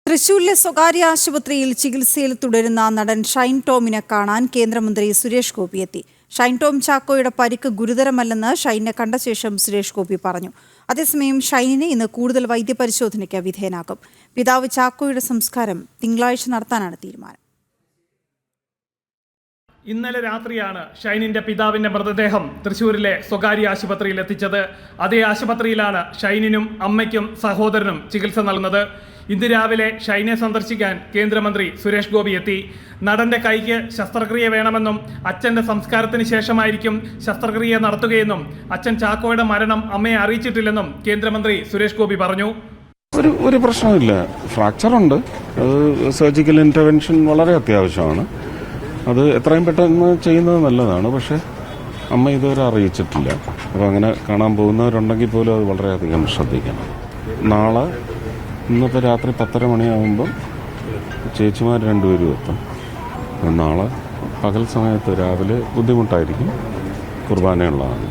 തൃശൂരിലെ സ്വകാര്യ ആശുപത്രിയിൽ ചികിത്സയിൽ തുടരുന്ന നടൻ ഷൈൻ ടോമിനെ കാണാൻ കേന്ദ്രമന്ത്രി സുരേഷ് ഗോപി എത്തി. ഷൈൻ ടോം ചാക്കോയുടെ പരിക്ക് ഗുരുതരമല്ലെന്ന് ഷൈനെ കണ്ട ശേഷം സുരേഷ് ഗോപി പറഞ്ഞു. അതേസമയം ഷൈനിനെ ഇന്ന് കൂടുതൽ വൈദ്യപരിശോധനയ്ക്ക് വിധേയനാക്കും. പിതാവ് ചാക്കോയുടെ സംസ്കാരം തിങ്കളാഴ്ച നടത്താനാണ് തീരുമാനം. ഇന്നലെ രാത്രിയാണ് ഷൈനിന്റെ പിതാവിന്റെ മൃതദേഹം തൃശൂരിലെ സ്വകാര്യ ആശുപത്രിയിൽ എത്തിച്ചത്. അതേ ആശുപത്രിയിലാണ് ഷൈനിനും അമ്മയ്ക്കും സഹോദരനും ചികിത്സ നൽകുന്നത്. ഇന്ന് രാവിലെ ഷൈനെ സന്ദർശിക്കാൻ കേന്ദ്രമന്ത്രി സുരേഷ് ഗോപി എത്തി. നടന്റെ കൈക്ക് ശസ്ത്രക്രിയ വേണമെന്നും അച്ഛന്റെ സംസ്കാരത്തിന് ശേഷമായിരിക്കും ശസ്ത്രക്രിയ നടത്തുകയെന്നും അച്ഛൻ ചാക്കോയുടെ മരണം അമ്മയെ അറിയിച്ചിട്ടില്ലെന്നും കേന്ദ്രമന്ത്രി സുരേഷ് ഗോപി പറഞ്ഞു. ഒരു പ്രശ്നമില്ല, ഫ്രാക്ചറുണ്ട്, അത് സർജിക്കൽ ഇന്റർവെൻഷൻ വളരെ അത്യാവശ്യമാണ്. അത് എത്രയും പെട്ടെന്ന് ചെയ്യുന്നത് നല്ലതാണ്. പക്ഷേ അമ്മ ഇതുവരെ അറിയിച്ചിട്ടില്ല. അപ്പോൾ അങ്ങനെ കാണാൻ പോകുന്നവരുണ്ടെങ്കിൽ പോലും അത് വളരെയധികം ശ്രദ്ധിക്കണം. നാളെ ഇന്നത്തെ രാത്രി 10:30 മണിയാകുമ്പം ചേച്ചിമാർ രണ്ടുപേരും എത്തും. നാളെ പകൽ സമയത്ത് രാവിലെ ബുദ്ധിമുട്ടായിരിക്കും, കുർബാനയുള്ളതാണ്.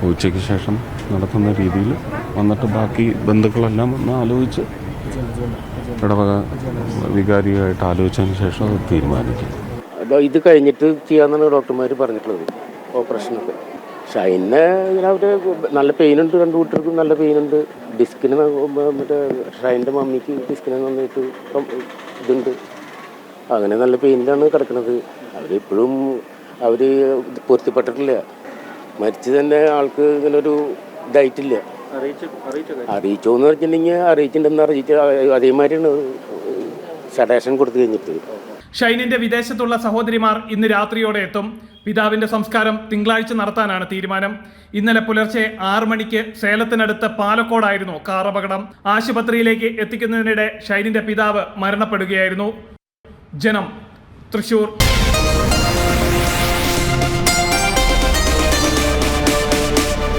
ഉച്ചയ്ക്ക് ശേഷം നടത്തുന്ന രീതിയിൽ വന്നിട്ട് ബാക്കി ബന്ധുക്കളെല്ലാം ഒന്ന് ആലോചിച്ച് ഇടവക വികാരിയായിട്ട് ആലോചിച്ചതിന് ശേഷം അത് തീരുമാനിക്കും. ഇത് കഴിഞ്ഞിട്ട് ചെയ്യാന്നാണ് ഡോക്ടർമാർ പറഞ്ഞിട്ടുള്ളത്, ഓപ്പറേഷനൊക്കെ. ഷൈനെ അവര് നല്ല പെയിനുണ്ട്, രണ്ടു കൂട്ടർക്കും നല്ല പെയിനുണ്ട്. ഡിസ്കിന് മറ്റേ ഷൈൻ്റെ മമ്മിക്ക് ഡിസ്കിന് നന്നായിട്ട് ഇതുണ്ട്. അങ്ങനെ നല്ല പെയിനിലാണ് കിടക്കുന്നത്. അവരിപ്പോഴും പൊരുത്തപ്പെട്ടിട്ടില്ല. മരിച്ചു തന്നെ ആൾക്ക് ഇങ്ങനെ ഒരു ഇതായിട്ടില്ല. അറിയിച്ചോന്ന് പറഞ്ഞിട്ടുണ്ടെങ്കിൽ അറിയിച്ചിട്ടുണ്ടെന്ന് അറിയിച്ച് അതേമാതിരിയാണ് സഡേഷൻ കൊടുത്തു കഴിഞ്ഞിട്ട്. ഷൈനിന്റെ വിദേശത്തുള്ള സഹോദരിമാർ ഇന്ന് രാത്രിയോടെ എത്തും. പിതാവിന്റെ സംസ്കാരം തിങ്കളാഴ്ച നടത്താനാണ് തീരുമാനം. ഇന്നലെ പുലർച്ചെ 6 മണിക്ക് സേലത്തിനടുത്ത് പാലക്കോടായിരുന്നു കാർ അപകടം. ആശുപത്രിയിലേക്ക് എത്തിക്കുന്നതിനിടെ ഷൈനിന്റെ പിതാവ് മരണപ്പെടുകയായിരുന്നു. ജനം, തൃശൂർ.